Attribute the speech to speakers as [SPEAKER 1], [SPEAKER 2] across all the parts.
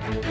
[SPEAKER 1] नमस्कार,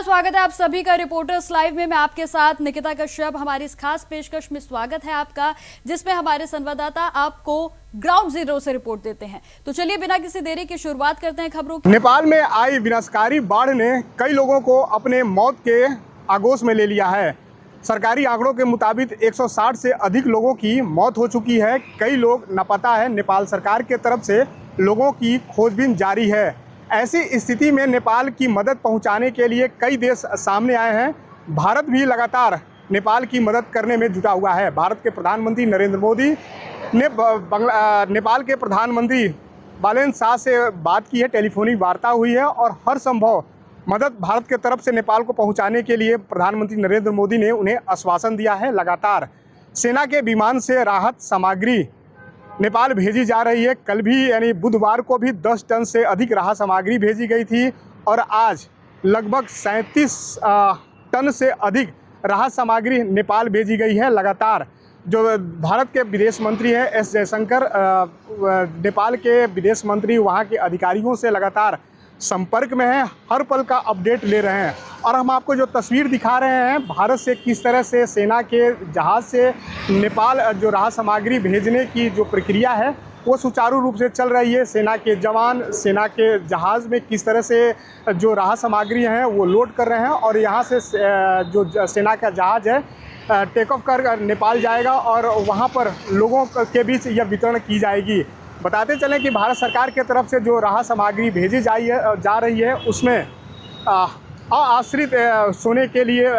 [SPEAKER 1] स्वागत है आप सभी का रिपोर्टर्स लाइव में। मैं आपके साथ निकिता कश्यप। हमारी इस खास पेशकश में स्वागत है आपका, जिसमें हमारे संवाददाता आपको ग्राउंड जीरो से रिपोर्ट देते हैं। तो चलिए बिना किसी देरी की शुरुआत करते हैं खबरों की।
[SPEAKER 2] नेपाल में आई विनाशकारी बाढ़ ने कई लोगों को अपने मौत के आगोश में ले लिया है। सरकारी आंकड़ों के मुताबिक 160 से अधिक लोगों की मौत हो चुकी है। कई लोग लापता है। नेपाल सरकार के तरफ से लोगों की खोजबीन जारी है। ऐसी स्थिति में नेपाल की मदद पहुंचाने के लिए कई देश सामने आए हैं। भारत भी लगातार नेपाल की मदद करने में जुटा हुआ है। भारत के प्रधानमंत्री नरेंद्र मोदी ने नेपाल के प्रधानमंत्री बालेन शाह से बात की है, टेलीफोनिक वार्ता हुई है और हर संभव मदद भारत के तरफ से नेपाल को पहुंचाने के लिए प्रधानमंत्री नरेंद्र मोदी ने उन्हें आश्वासन दिया है। लगातार सेना के विमान से राहत सामग्री नेपाल भेजी जा रही है। कल भी यानी बुधवार को भी 10 टन से अधिक राहत सामग्री भेजी गई थी और आज लगभग 37 टन से अधिक राहत सामग्री नेपाल भेजी गई है। लगातार जो भारत के विदेश मंत्री हैं एस जयशंकर नेपाल के विदेश मंत्री वहां के अधिकारियों से लगातार संपर्क में हैं, हर पल का अपडेट ले रहे हैं। और हम आपको जो तस्वीर दिखा रहे हैं भारत से किस तरह से सेना के जहाज़ से नेपाल जो राहत सामग्री भेजने की जो प्रक्रिया है वो सुचारू रूप से चल रही है। सेना के जवान सेना के जहाज़ में किस तरह से जो राहत सामग्री हैं वो लोड कर रहे हैं और यहाँ से जो सेना का जहाज़ है टेक ऑफ कर नेपाल जाएगा और वहाँ पर लोगों के बीच यह वितरण की जाएगी। बताते चलें कि भारत सरकार के तरफ से जो राहत सामग्री भेजी जा रही है उसमें आश्रित सोने के लिए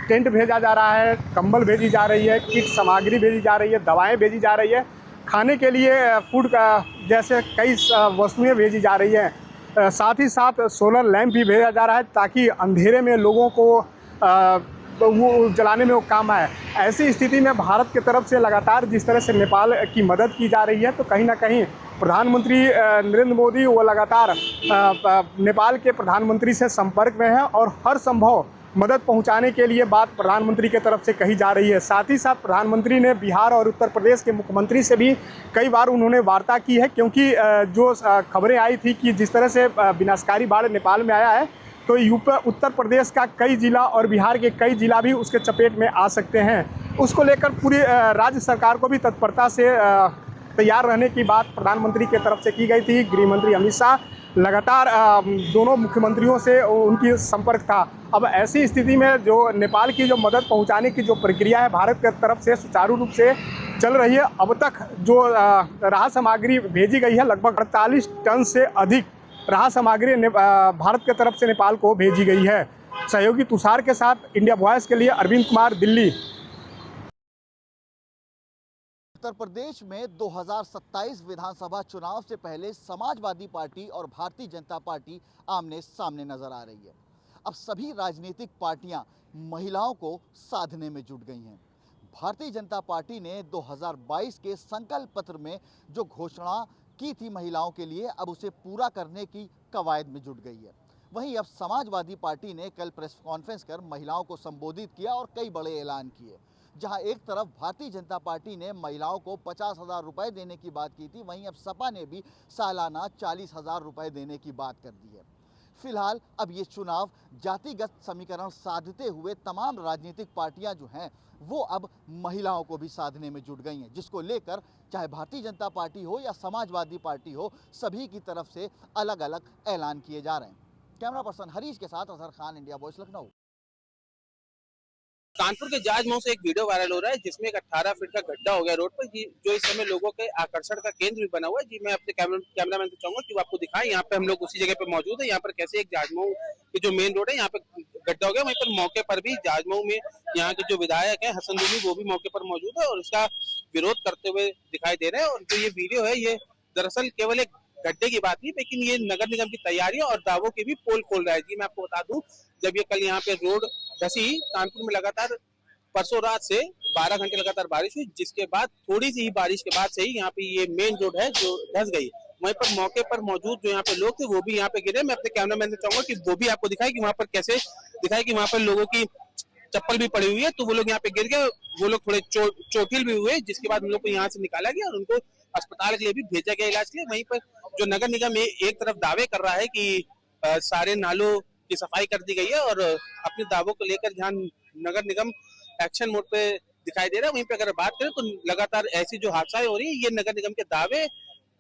[SPEAKER 2] टेंट भेजा जा रहा है, कंबल भेजी जा रही है, किट सामग्री भेजी जा रही है, दवाएं भेजी जा रही है, खाने के लिए फूड का जैसे कई वस्तुएं भेजी जा रही हैं। साथ ही साथ सोलर लैंप भी भेजा जा रहा है ताकि अंधेरे में लोगों को वो जलाने में वो काम आए। ऐसी स्थिति में भारत की तरफ से लगातार जिस तरह से नेपाल की मदद की जा रही है तो कहीं ना कहीं प्रधानमंत्री नरेंद्र मोदी वो लगातार नेपाल के प्रधानमंत्री से संपर्क में हैं और हर संभव मदद पहुंचाने के लिए बात प्रधानमंत्री की तरफ से कही जा रही है। साथ ही साथ प्रधानमंत्री ने बिहार और उत्तर प्रदेश के मुख्यमंत्री से भी कई बार उन्होंने वार्ता की है, क्योंकि जो खबरें आई थी कि जिस तरह से विनाशकारी बाढ़ नेपाल में आया है तो यूपी उत्तर प्रदेश का कई जिला और बिहार के कई जिला भी उसके चपेट में आ सकते हैं। उसको लेकर पूरी राज्य सरकार को भी तत्परता से तैयार रहने की बात प्रधानमंत्री की तरफ से की गई थी। गृह मंत्री अमित शाह लगातार दोनों मुख्यमंत्रियों से उनकी संपर्क था। अब ऐसी स्थिति में जो नेपाल की जो मदद पहुंचाने की जो प्रक्रिया है भारत की तरफ से सुचारू रूप से चल रही है। अब तक जो राहत सामग्री भेजी गई है लगभग 48 टन से अधिक राहत सामग्री भारत की तरफ से नेपाल को भेजी गई है। सहयोगी तुषार के साथ इंडिया वॉइस के लिए अरविंद कुमार, दिल्ली।
[SPEAKER 3] उत्तर प्रदेश में 2027 विधानसभा चुनाव से पहले समाजवादी पार्टी और भारतीय जनता पार्टी आमने सामने नजर आ रही है। अब सभी राजनीतिक पार्टियां महिलाओं को साधने में जुट गई हैं। भारतीय जनता पार्टी ने 2022 के संकल्प पत्र में जो घोषणा की थी महिलाओं के लिए, अब उसे पूरा करने की कवायद में जुट गई है। वहीं अब समाजवादी पार्टी ने कल प्रेस कॉन्फ्रेंस कर महिलाओं को संबोधित किया और कई बड़े ऐलान किए। जहां एक तरफ भारतीय जनता पार्टी ने महिलाओं को 50,000 रुपए देने की बात की थी, वहीं अब सपा ने भी सालाना 40,000 रुपए देने की बात कर दी है। फिलहाल अब ये चुनाव जातिगत समीकरण साधते हुए तमाम राजनीतिक पार्टियां जो हैं वो अब महिलाओं को भी साधने में जुट गई हैं, जिसको लेकर चाहे भारतीय जनता पार्टी हो या समाजवादी पार्टी हो, सभी की तरफ से अलग अलग ऐलान किए जा रहे हैं। कैमरा पर्सन हरीश के साथ अजहर खान, इंडिया वॉइस, लखनऊ।
[SPEAKER 4] कानपुर के जाज मऊ से एक वीडियो वायरल हो रहा है जिसमें एक 18 फीट का गड्ढा हो गया रोड पर, जो इस समय लोगों के आकर्षण का केंद्र भी बना हुआ है। जी मैं अपने कैमरामैन से चाहूंगा कि वो आपको दिखाएं। यहाँ पे हम लोग उसी जगह पे मौजूद है। यहाँ पर कैसे एक जाज मऊ की जो मेन रोड है यहाँ पे गड्ढा हो गया, वहीं पर मौके पर भी जाज मऊ में यहाँ के जो विधायक है हसन दुनी वो भी मौके पर मौजूद है और उसका विरोध करते हुए दिखाई दे रहे हैं। और जो ये वीडियो है ये दरअसल केवल एक गड्ढे की बात नहीं, लेकिन ये नगर निगम की तैयारियों और दावों की भी पोल खोल रहा है। जी मैं आपको बता दूं, जब ये कल यहाँ पे रोड धसी, कानपुर में लगातार परसों रात से 12 घंटे लगातार बारिश हुई, जिसके बाद थोड़ी सी ही बारिश के बाद से ही यहाँ पे ये मेन रोड है जो धस गई। वहीं पर मौके पर मौजूद जो यहाँ पे लोग थे वो भी यहाँ पे गिरे। मैं अपने कैमरामैन से चाहूंगा कि वो भी आपको दिखाए कि वहाँ पर कैसे दिखाए कि वहाँ पर लोगों की चप्पल भी पड़ी हुई है, तो वो लोग यहाँ पे गिर गए, वो लोग थोड़े चोटिल भी हुए, जिसके बाद उन लोग को यहाँ से निकाला गया और उनको अस्पताल के लिए भी भेजा गया इलाज के लिए। वहीं पर जो नगर निगम एक तरफ दावे कर रहा है कि सारे नालों की सफाई कर दी गई है और अपने दावों को लेकर ध्यान नगर निगम एक्शन मोड पे दिखाई दे रहा है। वहीं पे अगर बात करें तो लगातार ऐसी जो हादसाएं हो रही है, ये नगर निगम के दावे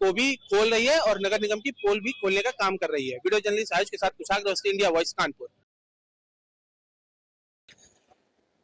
[SPEAKER 4] को भी खोल रही है और नगर निगम की पोल भी खोलने का काम कर रही है। वीडियो जर्नलिस्ट आयुष के साथ कुशाग्र अवस्थी, इंडिया वॉइस, कानपुर।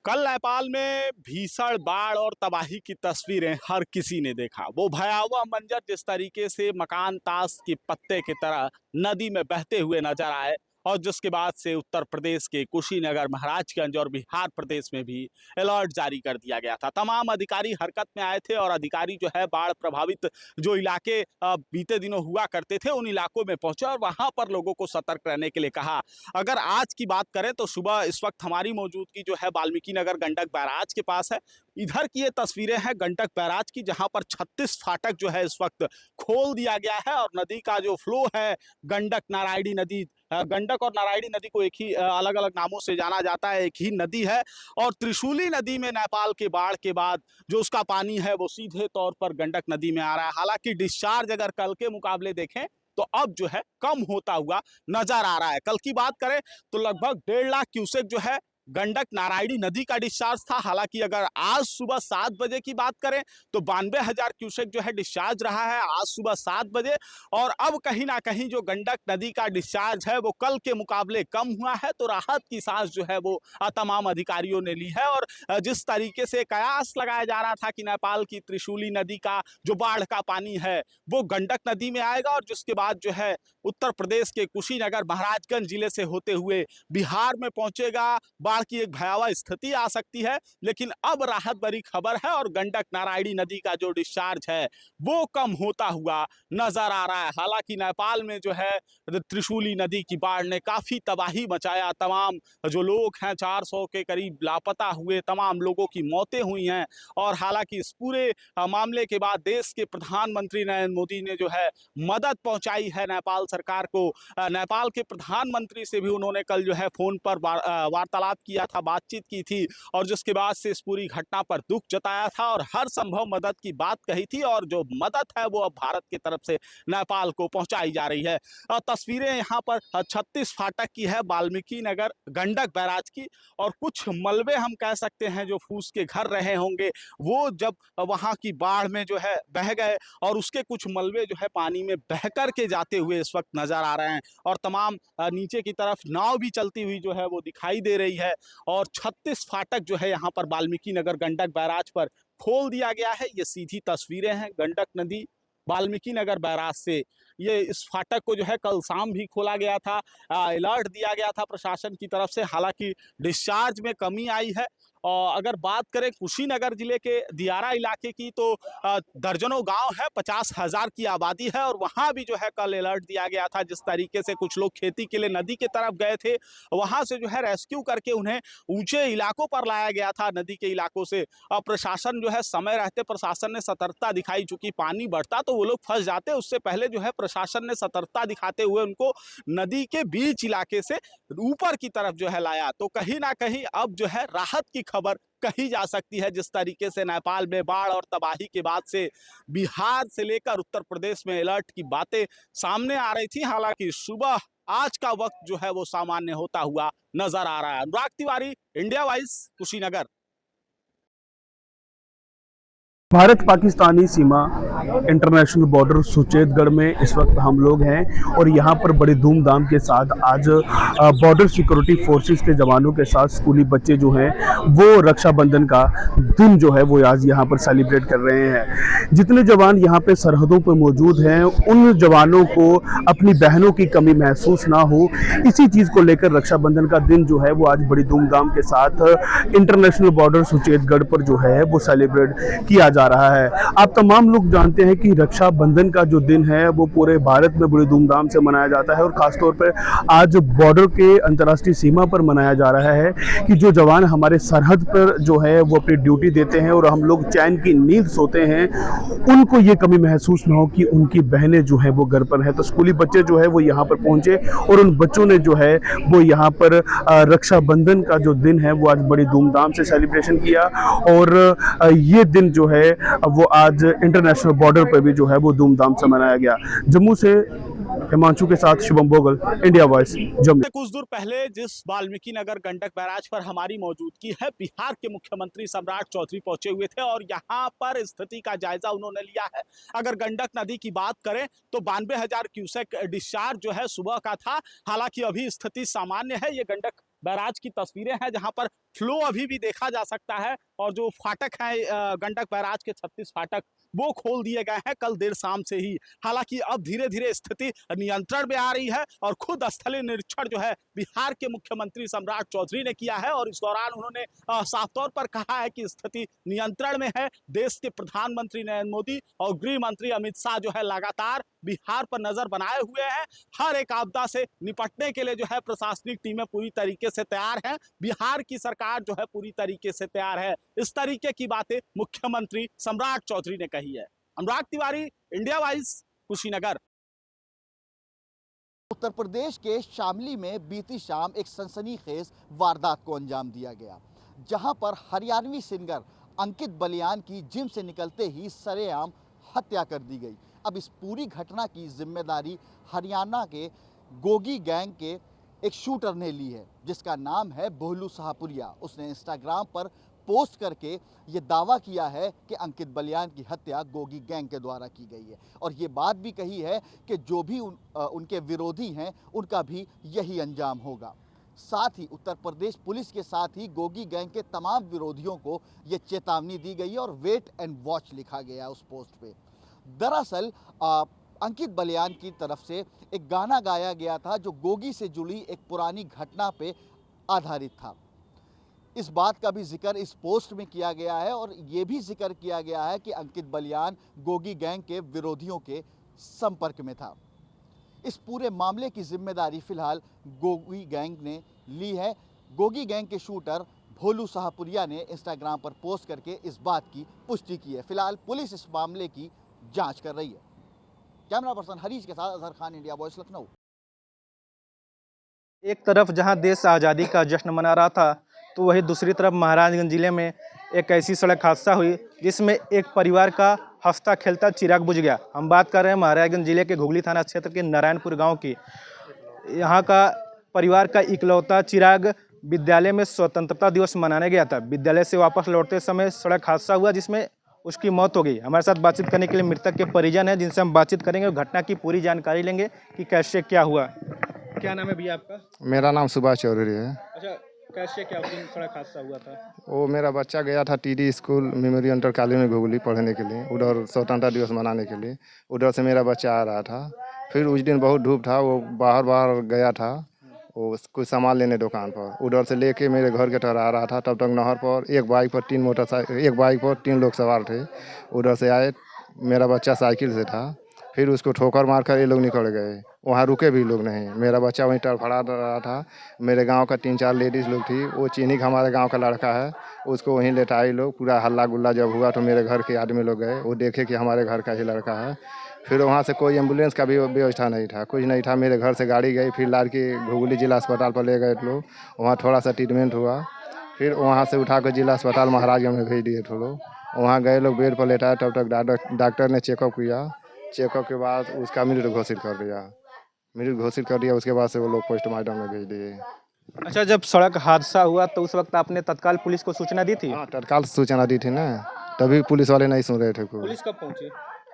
[SPEAKER 5] कल नेपाल में भीषण बाढ़ और तबाही की तस्वीरें हर किसी ने देखा। वो भयावह मंजर जिस तरीके से मकान ताश के पत्ते की तरह नदी में बहते हुए नजर आए और जिसके बाद से उत्तर प्रदेश के कुशीनगर, महाराजगंज और बिहार प्रदेश में भी अलर्ट जारी कर दिया गया था। तमाम अधिकारी हरकत में आए थे और अधिकारी जो है बाढ़ प्रभावित जो इलाके बीते दिनों हुआ करते थे उन इलाकों में पहुंचे और वहां पर लोगों को सतर्क रहने के लिए कहा। अगर आज की बात करें तो सुबह इस वक्त हमारी मौजूदगी जो है वाल्मीकि नगर गंडक बैराज के पास है। इधर की ये तस्वीरें हैं गंडक बैराज की, जहां पर 36 फाटक जो है इस वक्त खोल दिया गया है और नदी का जो फ्लो है गंडक नारायणी नदी, गंडक और नारायणी नदी को एक ही अलग अलग नामों से जाना जाता है, एक ही नदी है। और त्रिशूली नदी में नेपाल के बाढ़ के बाद जो उसका पानी है वो सीधे तौर पर गंडक नदी में आ रहा है। हालांकि डिस्चार्ज अगर कल के मुकाबले देखें तो अब जो है कम होता हुआ नजर आ रहा है। कल की बात करें तो लगभग 1.5 लाख क्यूसेक जो है गंडक नारायणी नदी का डिस्चार्ज था। हालांकि अगर आज सुबह 7 बजे की बात करें तो 92,000 क्यूसेक जो है डिस्चार्ज रहा है आज सुबह 7 बजे। और अब कहीं ना कहीं जो गंडक नदी का डिस्चार्ज है वो कल के मुकाबले कम हुआ है, तो राहत की सांस जो है वो तमाम अधिकारियों ने ली है। और जिस तरीके से कयास लगाया जा रहा था कि नेपाल की त्रिशूली नदी का जो बाढ़ का पानी है वो गंडक नदी में आएगा और जिसके बाद जो है उत्तर प्रदेश के कुशीनगर, महाराजगंज जिले से होते हुए बिहार में पहुंचेगा, की एक भयावह स्थिति आ सकती है। लेकिन अब राहत भरी खबर है और गंडक नारायणी नदी का जो डिस्चार्ज है वो कम होता हुआ नजर आ रहा है। हालांकि नेपाल में जो है त्रिशूली नदी की बाढ़ ने काफी तबाही मचाया, तमाम जो लोग हैं 400 के करीब लापता हुए, तमाम लोगों की मौतें हुई हैं। और हालांकि इस पूरे मामले के बाद देश के प्रधानमंत्री नरेंद्र मोदी ने जो है मदद पहुंचाई है नेपाल सरकार को। नेपाल के प्रधानमंत्री से भी उन्होंने कल जो है फोन पर वार्तालाप किया था, बातचीत की थी और जिसके बाद से इस पूरी घटना पर दुख जताया था और हर संभव मदद की बात कही थी। और जो मदद है वो अब भारत की तरफ से नेपाल को पहुंचाई जा रही है। तस्वीरें यहाँ पर 36 फाटक की है वाल्मीकि नगर गंडक बैराज की, और कुछ मलबे हम कह सकते हैं जो फूस के घर रहे होंगे वो जब वहां की बाढ़ में जो है बह गए और उसके कुछ मलबे जो है पानी में बह कर के जाते हुए इस वक्त नजर आ रहे हैं। और तमाम नीचे की तरफ नाव भी चलती हुई जो है वो दिखाई दे रही है। और 36 फाटक जो है यहाँ पर वाल्मीकि नगर गंडक बैराज पर खोल दिया गया है। ये सीधी तस्वीरें हैं गंडक नदी वाल्मीकि नगर बैराज से। ये इस फाटक को जो है कल शाम भी खोला गया था, अलर्ट दिया गया था प्रशासन की तरफ से। हालांकि डिस्चार्ज में कमी आई है। और अगर बात करें कुशीनगर जिले के दियारा इलाके की तो दर्जनों गांव है, 50,000 की आबादी है और वहां भी जो है कल अलर्ट दिया गया था। जिस तरीके से कुछ लोग खेती के लिए नदी की तरफ गए थे, वहां से जो है रेस्क्यू करके उन्हें ऊंचे इलाकों पर लाया गया था नदी के इलाकों से। और प्रशासन जो है समय रहते प्रशासन ने सतर्कता दिखाई, चूंकि पानी बढ़ता तो वो लोग फंस जाते, उससे पहले जो है प्रशासन ने सतर्कता दिखाते हुए उनको नदी के बीच इलाके से ऊपर की तरफ जो है लाया। तो कहीं ना कहीं अब जो है राहत की खबर कही जा सकती है। जिस तरीके से नेपाल में बाढ़ और तबाही के बाद से बिहार से लेकर उत्तर प्रदेश में अलर्ट की बातें सामने आ रही थी, हालांकि सुबह आज का वक्त जो है वो सामान्य होता हुआ नजर आ रहा है। अनुराग तिवारी, इंडिया वॉइस, कुशीनगर।
[SPEAKER 6] भारत पाकिस्तानी सीमा इंटरनेशनल बॉर्डर सुचेतगढ़ में इस वक्त हम लोग हैं और यहाँ पर बड़े धूमधाम के साथ आज बॉर्डर सिक्योरिटी फोर्सेस के जवानों के साथ स्कूली बच्चे जो हैं वो रक्षाबंधन का दिन जो है वो आज यहाँ पर सेलिब्रेट कर रहे हैं। जितने जवान यहाँ पे सरहदों पर मौजूद हैं उन जवानों को अपनी बहनों की कमी महसूस ना हो, इसी चीज़ को लेकर रक्षाबंधन का दिन जो है वो आज बड़ी धूमधाम के साथ इंटरनेशनल बॉर्डर सुचेतगढ़ पर जो है वो सेलिब्रेट किया जा रहा है। आप तमाम लोग जानते हैं कि रक्षाबंधन का जो दिन है वो पूरे भारत में बड़ी धूमधाम से मनाया जाता है और ख़ासतौर पर आज बॉर्डर के अंतर्राष्ट्रीय सीमा पर मनाया जा रहा है कि जो जवान हमारे सरहद पर जो है वो अपनी ड्यूटी देते हैं और हम लोग चैन की नींद सोते हैं, उनको ये कमी महसूस ना हो कि उनकी बहनें जो है वो घर पर हैं। तो स्कूली बच्चे जो है वो यहाँ पर पहुँचे और उन बच्चों ने जो है वो यहाँ पर रक्षाबंधन का जो दिन है वो आज बड़ी धूमधाम से सेलिब्रेशन किया और ये दिन जो है वो आज इंटरनेशनल बॉर्डर पर भी जो है वो धूमधाम से मनाया गया। जम्मू से हिमांशु के साथ शुभम भोगल, इंडिया वॉइस, जम्मू।
[SPEAKER 5] कुछ दूर पहले जिस वाल्मीकि नगर गंडक बैराज पर हमारी मौजूदगी है, बिहार के मुख्यमंत्री सम्राट चौधरी पहुंचे हुए थे और यहाँ पर स्थिति का जायजा उन्होंने लिया है। अगर गंडक नदी की बात करें तो 92,000 क्यूसेक डिस्चार्ज जो है सुबह का था। हालांकि अभी स्थिति सामान्य है। ये गंडक बैराज की तस्वीरें हैं जहां पर फ्लो अभी भी देखा जा सकता है और जो फाटक है गंडक बैराज के 36 फाटक वो खोल दिए गए हैं कल देर शाम से ही। हालांकि अब धीरे धीरे स्थिति नियंत्रण में आ रही है और खुद स्थलीय निरीक्षण जो है बिहार के मुख्यमंत्री सम्राट चौधरी ने किया है और इस दौरान उन्होंने साफ तौर पर कहा है कि स्थिति नियंत्रण में है। देश के प्रधानमंत्री नरेंद्र मोदी और गृह मंत्री अमित शाह जो है लगातार बिहार पर नजर बनाए हुए हैं। हर एक आपदा से निपटने के लिए जो है प्रशासनिक टीमें पूरी तरीके से तैयार हैं। बिहार की सरकार जो है पूरी तरीके से तैयार है। इस तरीके की बातें मुख्यमंत्री सम्राट चौधरी ने कही है। अनुराग तिवारी, इंडिया वॉइस, कुशीनगर।
[SPEAKER 3] उत्तर प्रदेश के शामली में बीती शाम एक सनसनीखेज वारदात को अंजाम दिया गया, जहां पर हरियाणवी सिंगर अंकित बलियान की जिम से निकलते ही सरेआम हत्या कर दी गई। अब इस पूरी घटना की जिम्मेदारी हरियाणा के गोगी गैंग के एक शूटर ने ली है, जिसका नाम है भोलू शाहपुरिया। उसने इंस्टाग्राम पर पोस्ट करके ये दावा किया है कि अंकित बलियान की हत्या गोगी गैंग के द्वारा की गई है और ये बात भी कही है कि जो भी उनके विरोधी हैं उनका भी यही अंजाम होगा। साथ ही उत्तर प्रदेश पुलिस के साथ ही गोगी गैंग के तमाम विरोधियों को ये चेतावनी दी गई और वेट एंड वॉच लिखा गया उस पोस्ट पे। दरअसल अंकित बलियान की तरफ से एक गाना गाया गया था जो गोगी से जुड़ी एक पुरानी घटना पे आधारित था। इस बात का भी जिक्र इस पोस्ट में किया गया है और ये भी जिक्र किया गया है कि अंकित बलियान गोगी गैंग के विरोधियों के संपर्क में था। इस पूरे मामले की जिम्मेदारी फिलहाल गोगी गैंग ने ली है। गोगी गैंग के शूटर भोलू शाहपुरिया ने इंस्टाग्राम पर पोस्ट करके इस बात की पुष्टि की है। फिलहाल पुलिस इस मामले की जांच कर रही है। कैमरा पर्सन हरीश के साथ अजहर खान, इंडिया वॉइस, लखनऊ।
[SPEAKER 7] एक तरफ जहां देश आज़ादी का जश्न मना रहा था तो वहीं दूसरी तरफ महाराजगंज जिले में एक ऐसी सड़क हादसा हुई जिसमें एक परिवार का हंसता खेलता चिराग बुझ गया। हम बात कर रहे हैं महाराजगंज जिले के घुगली थाना क्षेत्र के नारायणपुर गांव की। यहां का परिवार का इकलौता चिराग विद्यालय में स्वतंत्रता दिवस मनाने गया था। विद्यालय से वापस लौटते समय सड़क हादसा हुआ जिसमें उसकी मौत हो गई। हमारे साथ बातचीत करने के लिए मृतक के परिजन हैं जिनसे हम बातचीत करेंगे और घटना की पूरी जानकारी लेंगे कि कैसे क्या हुआ। क्या नाम है भैया आपका?
[SPEAKER 8] मेरा नाम सुभाष चौधरी है।
[SPEAKER 7] अच्छा, कैसे क्या उस दिन सड़क हादसा हुआ था?
[SPEAKER 8] वो मेरा बच्चा गया था TD school memory inter college में घुगली पढ़ने के लिए, उधर स्वतंत्रता दिवस मनाने के लिए। उधर से मेरा बच्चा आ रहा था। फिर उस दिन बहुत धूप था, वो बाहर गया था वो कुछ सामान लेने दुकान पर। उधर से लेके मेरे घर के तरह आ रहा था। तब तक नहर पर एक बाइक पर 3 लोग सवार थे। उधर से आए, मेरा बच्चा साइकिल से था। फिर उसको ठोकर मारकर ये लोग निकल गए। वहाँ रुके भी लोग नहीं। मेरा बच्चा वहीं तड़फड़ा रहा था। मेरे गांव का 3-4 लेडीज़ लोग थी। वो चीनी का हमारे गांव का लड़का है, उसको वहीं लेटाए लोग। पूरा हल्ला गुल्ला जब हुआ तो मेरे घर के आदमी लोग गए, वो देखे कि हमारे घर का ही लड़का है। फिर वहाँ से कोई एम्बुलेंस का भी व्यवस्था नहीं था, कुछ नहीं था। मेरे घर से गाड़ी गई, फिर लाद के घुगली जिला अस्पताल पर ले गए लोग। वहाँ थोड़ा सा ट्रीटमेंट हुआ। फिर वहाँ से उठा कर जिला अस्पताल महाराजगंज में भेज दिए थे लोग। वहाँ गए लोग, बेड पर लेटाए। तब तक डॉक्टर ने चेकअप किया। चेकअप के बाद उसका मृत घोषित कर दिया। उसके बाद से वो लोग पोस्टमार्टम में भेज दिए।
[SPEAKER 7] अच्छा, जब सड़क हादसा हुआ तो उस वक्त आपने तत्काल पुलिस को सूचना दी थी?
[SPEAKER 8] हाँ, तत्काल सूचना दी थी ना, तभी पुलिस वाले नहीं सुन रहे थे।
[SPEAKER 7] पुलिस कब पहुंची?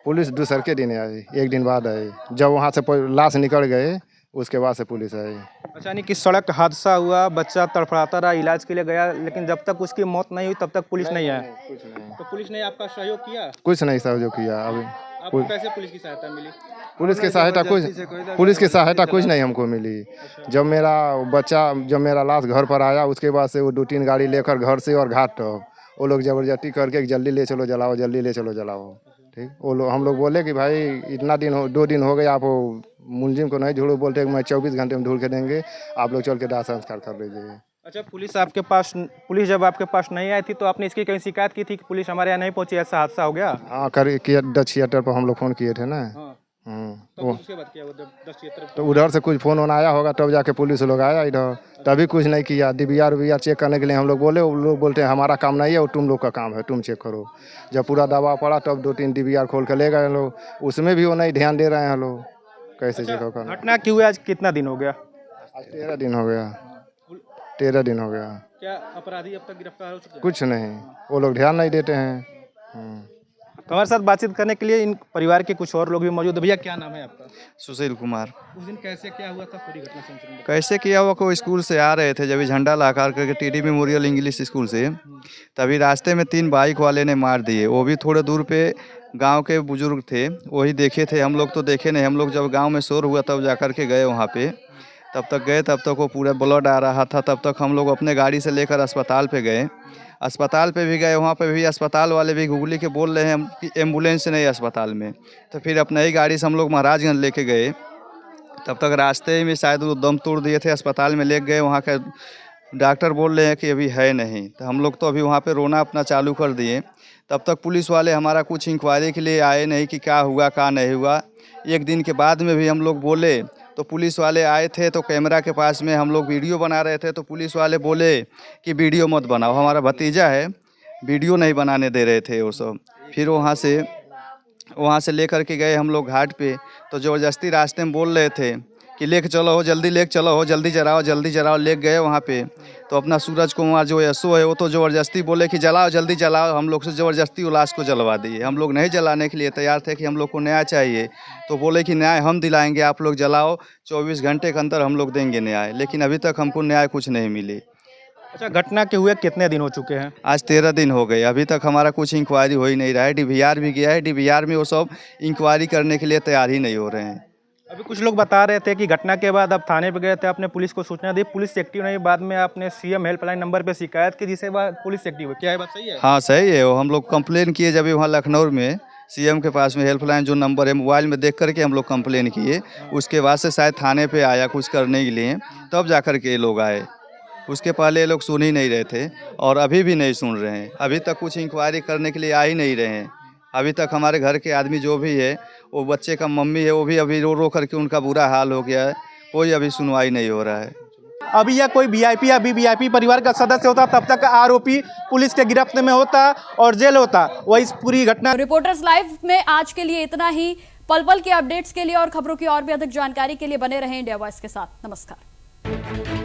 [SPEAKER 8] पुलिस दूसरे के दिन आई, 1 दिन बाद आई। जब वहाँ से लाश निकल गए उसके बाद से पुलिस आई।
[SPEAKER 7] अच्छा, यानी कि सड़क हादसा हुआ, बच्चा तड़फड़ाता रहा, इलाज के लिए गया, लेकिन जब तक उसकी मौत नहीं हुई तब तक पुलिस नहीं आया?
[SPEAKER 8] कुछ नहीं।
[SPEAKER 7] तो पुलिस ने आपका सहयोग किया?
[SPEAKER 8] कुछ नहीं सहयोग किया। अभी
[SPEAKER 7] आपको कैसे पुलिस की सहायता मिली?
[SPEAKER 8] पुलिस की सहायता कुछ नहीं हमको मिली। जब मेरा लाश घर पर आया उसके बाद से वो 2-3 गाड़ी लेकर घर से और घाट तक वो लोग ज़बरदस्ती करके जल्दी ले चलो जलाओ, जल्दी ले चलो जलाओ। ठीक, वो लोग हम लोग बोले कि भाई इतना दिन 2 दिन हो गए, आप मुलजिम को नहीं ढूंढो, बोलते मैं 24 घंटे में ढूंढ के देंगे, आप लोग चल के दाह संस्कार कर लीजिए।
[SPEAKER 7] अच्छा, पुलिस जब आपके पास नहीं आई थी तो आपने इसकी कहीं शिकायत की थी कि पुलिस हमारे यहाँ नहीं पहुंची, ऐसा हादसा हो गया?
[SPEAKER 8] हाँ, किया 1076 पर हम लोग फ़ोन किए थे ना।
[SPEAKER 7] तो उसके बाद क्या हुआ जब 1076?
[SPEAKER 8] तो उधर से कुछ फ़ोन आया होगा, तब जाके पुलिस लोग आया इधर, तभी कुछ नहीं किया। DVR चेक करने के लिए हम लोग बोले, वो लोग बोलते हैं हमारा काम नहीं है, वो तुम लोग का काम है, तुम चेक करो। जब पूरा दबाव पड़ा तब 2-3 DVR खोल कर ले गए लोग, उसमें भी वो नहीं ध्यान दे रहे हैं लोग, कैसे चेक करना।
[SPEAKER 7] घटना क्यों हुई? आज कितना दिन हो गया?
[SPEAKER 8] आज 13 दिन हो गया, 13 दिन हो गया।
[SPEAKER 7] क्या अपराधी अब तक गिरफ्तार हो चुके हैं?
[SPEAKER 8] कुछ नहीं, वो लोग ध्यान नहीं देते हैं।
[SPEAKER 7] तो हमारे साथ बातचीत करने के लिए इन परिवार के कुछ और लोग भी मौजूद है। भैया क्या नाम है आपका?
[SPEAKER 9] सुशील कुमार।
[SPEAKER 7] उस दिन कैसे क्या हुआ था, पूरी घटना संक्षेप में?
[SPEAKER 9] कैसे किया हुआ को स्कूल से आ रहे थे, जब ये झंडा लहकार करके TD मेमोरियल इंग्लिश स्कूल से, तभी रास्ते में 3 बाइक वाले ने मार दिए। वो भी थोड़े दूर पे गांव के बुजुर्ग थे, वही देखे थे, हम लोग तो देखे नहीं। हम लोग जब गांव में शोर हुआ तब जा कर के गए वहाँ पे, तब तक वो पूरा ब्लड आ रहा था। तब तक हम लोग अपने गाड़ी से लेकर अस्पताल पे गए। अस्पताल पे भी गए, वहाँ पे भी अस्पताल वाले भी गुगली के बोल रहे हैं कि एम्बुलेंस नहीं है अस्पताल में। तो फिर अपने ही गाड़ी से हम लोग महाराजगंज लेके गए। तब तक रास्ते में शायद वो दम तोड़ दिए थे, अस्पताल में ले गए। वहाँ के डॉक्टर बोल रहे हैं कि अभी है नहीं। तो हम लोग तो अभी वहाँ पे रोना अपना चालू कर दिए। तब तक पुलिस वाले हमारा कुछ इंक्वायरी के लिए आए नहीं कि क्या हुआ क्या नहीं हुआ। 1 दिन के बाद में भी हम लोग बोले तो पुलिस वाले आए थे, तो कैमरा के पास में हम लोग वीडियो बना रहे थे, तो पुलिस वाले बोले कि वीडियो मत बनाओ, हमारा भतीजा है, वीडियो नहीं बनाने दे रहे थे वो सब। फिर वहाँ से लेकर के गए हम लोग घाट पे, तो ज़बरदस्ती रास्ते में बोल रहे थे कि लेके चलो हो, जल्दी लेके चलो हो, जल्दी जलाओ। ले गए वहाँ पे, तो अपना सूरज कुमार जो SO है वो तो ज़बरदस्ती बोले कि जलाओ, जल्दी जलाओ। हम लोग से ज़बरदस्ती वो लाश को जलवा दिए। हम लोग नहीं जलाने के लिए तैयार थे कि हम लोग को न्याय चाहिए, तो बोले कि न्याय हम दिलाएंगे, आप लोग जलाओ, 24 घंटे के अंदर हम लोग देंगे न्याय। लेकिन अभी तक हमको न्याय कुछ नहीं मिली।
[SPEAKER 7] अच्छा, घटना के हुए कितने दिन हो चुके हैं?
[SPEAKER 9] आज 13 दिन हो गए, अभी तक हमारा कुछ इंक्वायरी हो ही नहीं रहा है। DVR भी गया है, DVR में वो सब इंक्वायरी करने के लिए तैयार ही नहीं हो रहे हैं।
[SPEAKER 7] अभी कुछ लोग बता रहे थे कि घटना के बाद आप थाने पे गए थे, आपने पुलिस को सूचना दी, पुलिस एक्टिव नहीं, बाद में आपने CM हेल्पलाइन नंबर पे शिकायत की, जिसके बाद पुलिस एक्टिव हुई। क्या ये बात सही है?
[SPEAKER 9] हाँ सही है। वो हम लोग कंप्लेन किए जब वहाँ लखनऊ में CM के पास में हेल्पलाइन जो नंबर है मोबाइल में देख करके हम लोग कंप्लेन किए। उसके बाद से शायद थाने पे आया कुछ करने के लिए, तब जा कर के ये लोग आए। उसके पहले ये लोग सुन ही नहीं रहे थे और अभी भी नहीं सुन रहे हैं। अभी तक कुछ इंक्वायरी करने के लिए आ ही नहीं रहे हैं। अभी तक हमारे घर के आदमी जो भी है, वो बच्चे का मम्मी है, वो भी अभी रो करके उनका बुरा हाल हो गया है। कोई अभी सुनवाई नहीं हो रहा है।
[SPEAKER 7] अभी यह कोई VIP परिवार का सदस्य होता तब तक आरोपी पुलिस के गिरफ्त में होता और जेल होता। वह इस पूरी घटना।
[SPEAKER 1] रिपोर्टर्स लाइव में आज के लिए इतना ही। पल पल के अपडेट्स के लिए और खबरों की और भी अधिक जानकारी के लिए बने रहें इंडिया वॉइस के साथ। नमस्कार।